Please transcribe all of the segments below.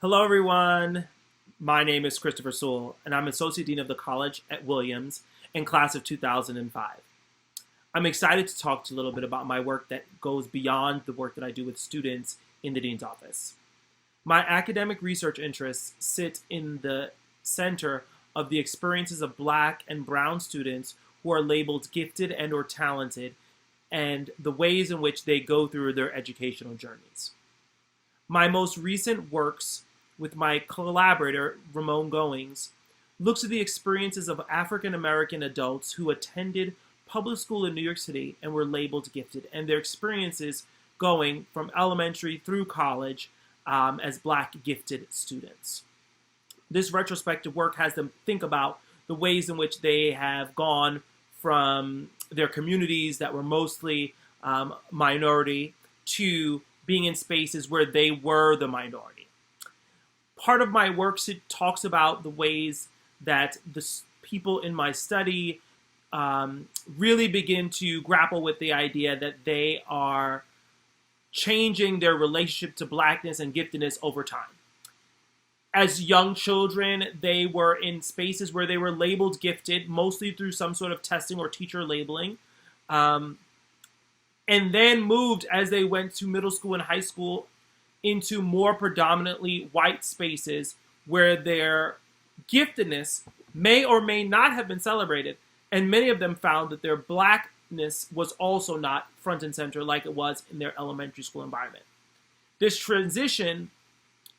Hello, everyone. My name is Christopher Sewell, and I'm Associate Dean of the College at Williams in class of 2005. I'm excited to talk to you a little bit about my work that goes beyond the work that I do with students in the Dean's office. My academic research interests sit in the center of the experiences of Black and Brown students who are labeled gifted and or talented, and the ways in which they go through their educational journeys. My most recent works with my collaborator, Ramon Goings, looks at the experiences of African American adults who attended public school in New York City and were labeled gifted, and their experiences going from elementary through college as Black gifted students. This retrospective work has them think about the ways in which they have gone from their communities that were mostly minority to being in spaces where they were the minority. Part of my work talks about the ways that the people in my study really begin to grapple with the idea that they are changing their relationship to Blackness and giftedness over time. As young children, they were in spaces where they were labeled gifted, mostly through some sort of testing or teacher labeling, and then moved as they went to middle school and high school into more predominantly white spaces where their giftedness may or may not have been celebrated, and many of them found that their Blackness was also not front and center like it was in their elementary school environment. This transition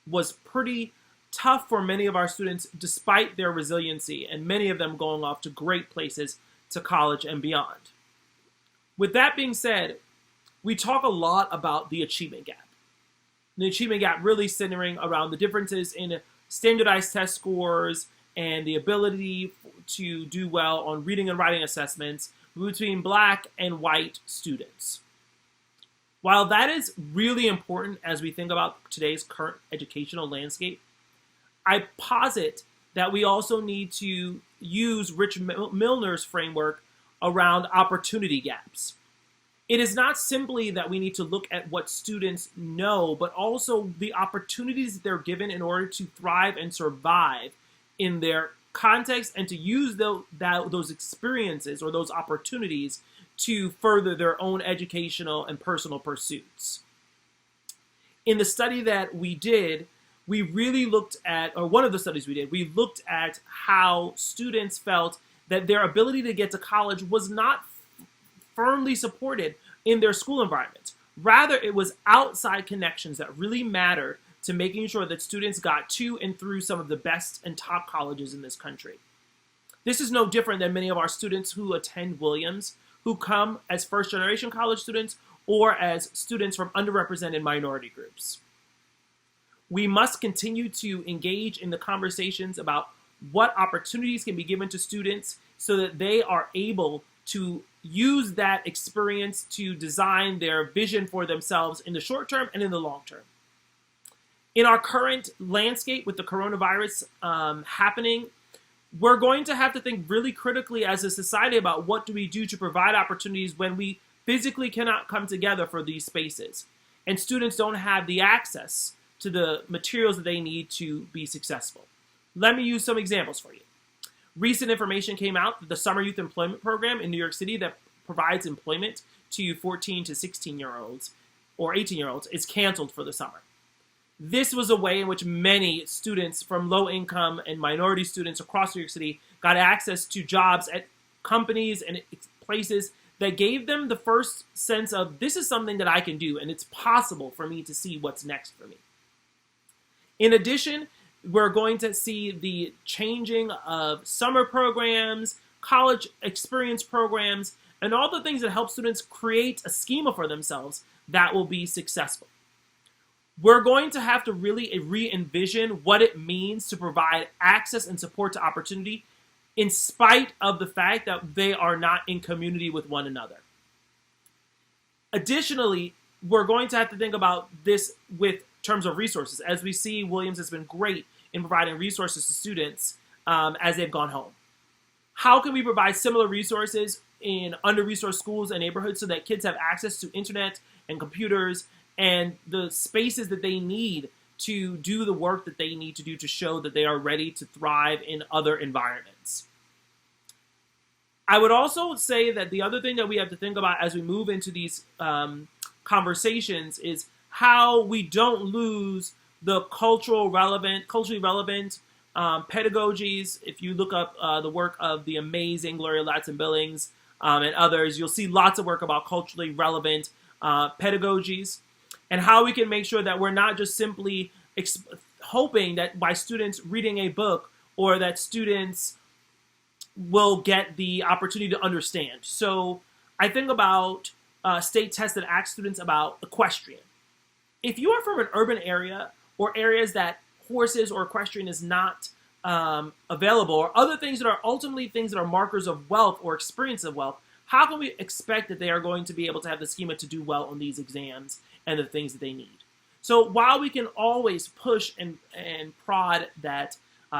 was pretty tough for many of our students despite their resiliency, and many of them going off to great places to college and beyond. With that being said, we talk a lot about the achievement gap. The achievement gap really centering around the differences in standardized test scores and the ability to do well on reading and writing assessments between Black and white students. While that is really important as we think about today's current educational landscape, I posit that we also need to use Rich Milner's framework around opportunity gaps. It is not simply that we need to look at what students know, but also the opportunities that they're given in order to thrive and survive in their context, and to use those experiences or those opportunities to further their own educational and personal pursuits. In the study that we did, we really looked at, or one of the studies we did, we looked at how students felt that their ability to get to college was not firmly supported in their school environment. Rather, it was outside connections that really mattered to making sure that students got to and through some of the best and top colleges in this country. This is no different than many of our students who attend Williams, who come as first-generation college students or as students from underrepresented minority groups. We must continue to engage in the conversations about what opportunities can be given to students so that they are able to use that experience to design their vision for themselves in the short term and in the long term. In our current landscape with the coronavirus happening, we're going to have to think really critically as a society about what do we do to provide opportunities when we physically cannot come together for these spaces, and students don't have the access to the materials that they need to be successful. Let me use some examples for you. Recent information came out that the Summer Youth Employment Program in New York City that provides employment to 14 to 16-year-olds or 18-year-olds is canceled for the summer. This was a way in which many students from low-income and minority students across New York City got access to jobs at companies and places that gave them the first sense of, this is something that I can do, and it's possible for me to see what's next for me. In addition, we're going to see the changing of summer programs, college experience programs, and all the things that help students create a schema for themselves that will be successful. We're going to have to really re-envision what it means to provide access and support to opportunity in spite of the fact that they are not in community with one another. Additionally, we're going to have to think about this with terms of resources. As we see, Williams has been great in providing resources to students as they've gone home. How can we provide similar resources in under-resourced schools and neighborhoods so that kids have access to internet and computers and the spaces that they need to do the work that they need to do to show that they are ready to thrive in other environments. I would also say that the other thing that we have to think about as we move into these conversations is how we don't lose the culturally relevant pedagogies. If you look up the work of the amazing Gloria Ladson-Billings and others, you'll see lots of work about culturally relevant pedagogies and how we can make sure that we're not just simply hoping that by students reading a book or that students will get the opportunity to understand. So I think about state tests that ask students about equestrian. If you are from an urban area or areas that horses or equestrian is not available, or other things that are ultimately things that are markers of wealth or experience of wealth, how can we expect that they are going to be able to have the schema to do well on these exams and the things that they need? So while we can always push and prod that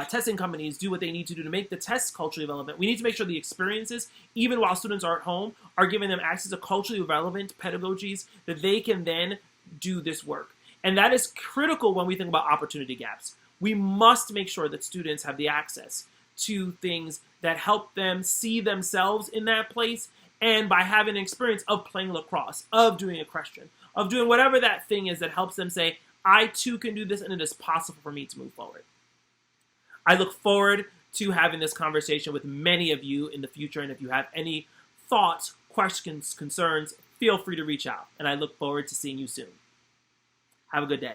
testing companies do what they need to do to make the tests culturally relevant, we need to make sure the experiences, even while students are at home, are giving them access to culturally relevant pedagogies that they can then do this work. And that is critical when we think about opportunity gaps. We must make sure that students have the access to things that help them see themselves in that place, and by having an experience of playing lacrosse, of doing equestrian, of doing whatever that thing is that helps them say, I too can do this and it is possible for me to move forward. I look forward to having this conversation with many of you in the future, and if you have any thoughts, questions, concerns, feel free to reach out, and I look forward to seeing you soon. Have a good day.